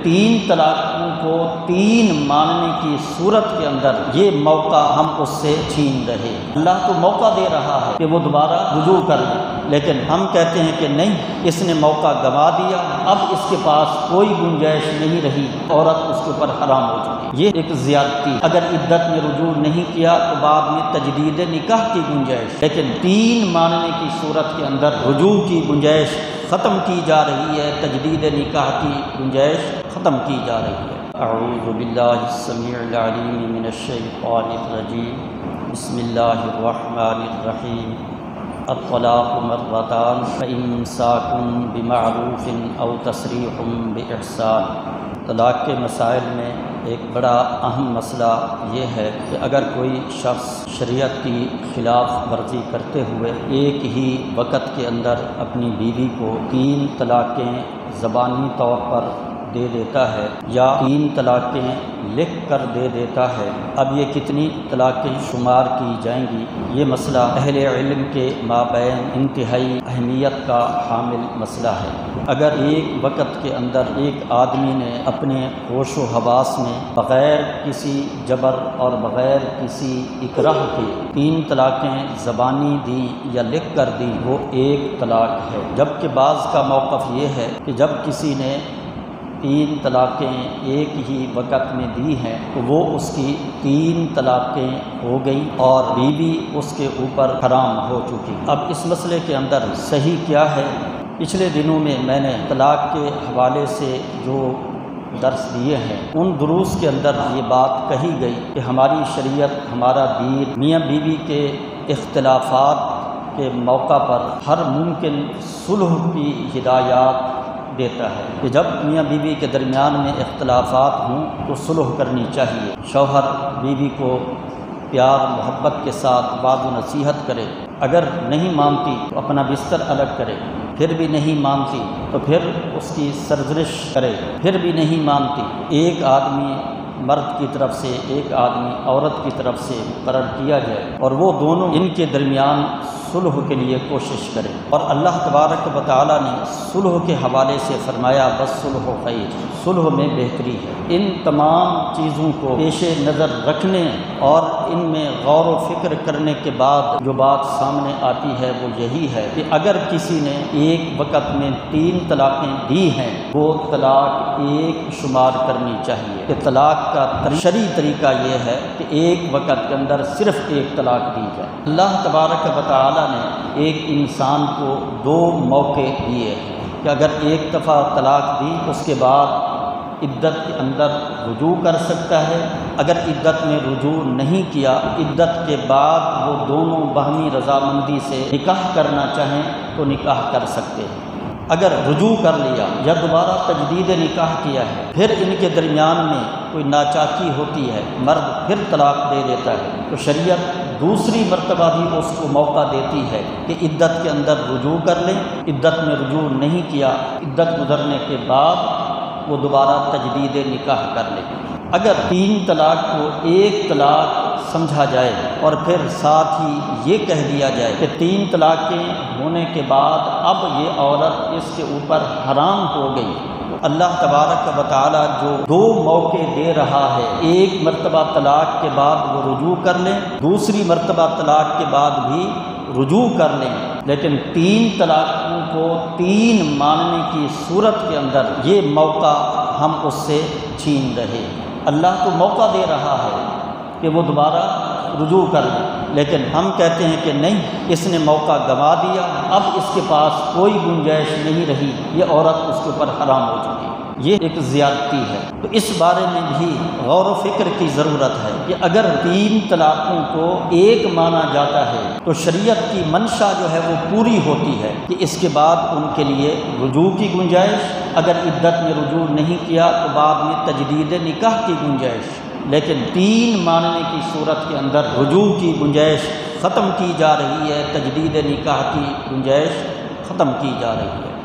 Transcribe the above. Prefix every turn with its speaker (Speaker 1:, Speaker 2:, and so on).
Speaker 1: تین طلاقوں کو تین ماننے کی صورت کے اندر یہ موقع ہم اس سے چھین رہے ہیں۔ اللہ تو موقع دے رہا ہے کہ وہ دوبارہ رجوع کر لے، لیکن ہم کہتے ہیں کہ نہیں، اس نے موقع گنوا دیا، اب اس کے پاس کوئی گنجائش نہیں رہی، عورت اس کے اوپر حرام ہو چکی۔ یہ ایک زیادتی، اگر عدت میں رجوع نہیں کیا تو بعد میں تجدید نکاح کی گنجائش، لیکن تین ماننے کی صورت کے اندر رجوع کی گنجائش ختم کی جا رہی ہے، تجدید نکاح کی گنجائش ختم کی جا رہی ہے۔ اعوذ باللہ السمیع العلیم من الشیطان الرجیم، بسم اللہ الرحمن الرحیم۔ الطلاق مرتان فإمساک بمعروف او تسریح بإحسان۔ طلاق کے مسائل میں ایک بڑا اہم مسئلہ یہ ہے کہ اگر کوئی شخص شریعت کی خلاف ورزی کرتے ہوئے ایک ہی وقت کے اندر اپنی بیوی کو تین طلاقیں زبانی طور پر دے دیتا ہے یا تین طلاقیں لکھ کر دے دیتا ہے، اب یہ کتنی طلاقیں شمار کی جائیں گی، یہ مسئلہ اہل علم کے مابین انتہائی اہمیت کا حامل مسئلہ ہے۔ اگر ایک وقت کے اندر ایک آدمی نے اپنے ہوش و حواس میں بغیر کسی جبر اور بغیر کسی اکراہ کے تین طلاقیں زبانی دی یا لکھ کر دی، وہ ایک طلاق ہے۔ جبکہ بعض کا موقف یہ ہے کہ جب کسی نے تین طلاقیں ایک ہی وقت میں دی ہیں تو وہ اس کی تین طلاقیں ہو گئیں اور بیوی اس کے اوپر حرام ہو چکی۔ اب اس مسئلے کے اندر صحیح کیا ہے؟ پچھلے دنوں میں نے طلاق کے حوالے سے جو درس دیے ہیں ان دروس کے اندر یہ بات کہی گئی کہ ہماری شریعت، ہمارا دین میاں بیوی کے اختلافات کے موقع پر ہر ممکن صلح کی ہدایات دیتا ہے کہ جب میاں بیوی کے درمیان میں اختلافات ہوں تو صلح کرنی چاہیے۔ شوہر بیوی کو پیار محبت کے ساتھ وعظ و نصیحت کرے، اگر نہیں مانتی تو اپنا بستر الگ کرے، پھر بھی نہیں مانتی تو پھر اس کی سرزنش کرے، پھر بھی نہیں مانتی، ایک آدمی مرد کی طرف سے ایک آدمی عورت کی طرف سے مقرر کیا جائے اور وہ دونوں ان کے درمیان صلح کے لیے کوشش کریں۔ اور اللہ تبارک و تعالیٰ نے صلح کے حوالے سے فرمایا والصلح خیر، صلح میں بہتری ہے۔ ان تمام چیزوں کو پیش نظر رکھنے اور ان میں غور و فکر کرنے کے بعد جو بات سامنے آتی ہے وہ یہی ہے کہ اگر کسی نے ایک وقت میں تین طلاقیں دی ہیں وہ طلاق ایک شمار کرنی چاہیے کہ طلاق کا شرعی طریقہ یہ ہے کہ ایک وقت کے اندر صرف ایک طلاق دی جائے۔ اللہ تبارک و تعالیٰ نے ایک انسان کو دو موقع دیے ہیں کہ اگر ایک دفعہ طلاق دی اس کے بعد عدت کے اندر رجوع کر سکتا ہے، اگر عدت میں رجوع نہیں کیا عدت کے بعد وہ دونوں باہمی رضامندی سے نکاح کرنا چاہیں تو نکاح کر سکتے ہیں۔ اگر رجوع کر لیا یا دوبارہ تجدید نکاح کیا ہے، پھر ان کے درمیان میں کوئی ناچاکی ہوتی ہے، مرد پھر طلاق دے دیتا ہے تو شریعت دوسری مرتبہ بھی اس کو موقع دیتی ہے کہ عدت کے اندر رجوع کر لیں، عدت میں رجوع نہیں کیا عدت گزرنے کے بعد وہ دوبارہ تجدید نکاح کر لیں۔ اگر تین طلاق کو ایک طلاق سمجھا جائے اور پھر ساتھ ہی یہ کہہ دیا جائے کہ تین طلاقیں ہونے کے بعد اب یہ عورت اس کے اوپر حرام ہو گئی، تو اللہ تبارک و تعالیٰ جو دو موقع دے رہا ہے، ایک مرتبہ طلاق کے بعد وہ رجوع کر لیں، دوسری مرتبہ طلاق کے بعد بھی رجوع کر لیں، لیکن تین طلاقوں کو تین ماننے کی صورت کے اندر یہ موقع ہم اس سے چھین رہے ہیں۔ اللہ تو موقع دے رہا ہے کہ وہ دوبارہ رجوع کر لیں، لیکن ہم کہتے ہیں کہ نہیں، اس نے موقع گنوا دیا، اب اس کے پاس کوئی گنجائش نہیں رہی، یہ عورت اس کے اوپر حرام ہو چکی۔ یہ ایک زیادتی ہے۔ تو اس بارے میں بھی غور و فکر کی ضرورت ہے کہ اگر تین طلاقوں کو ایک مانا جاتا ہے تو شریعت کی منشا جو ہے وہ پوری ہوتی ہے کہ اس کے بعد ان کے لیے رجوع کی گنجائش، اگر عدت میں رجوع نہیں کیا تو بعد میں تجدید نکاح کی گنجائش، لیکن تین ماننے کی صورت کے اندر رجوع کی گنجائش ختم کی جا رہی ہے، تجدید نکاح کی گنجائش ختم کی جا رہی ہے۔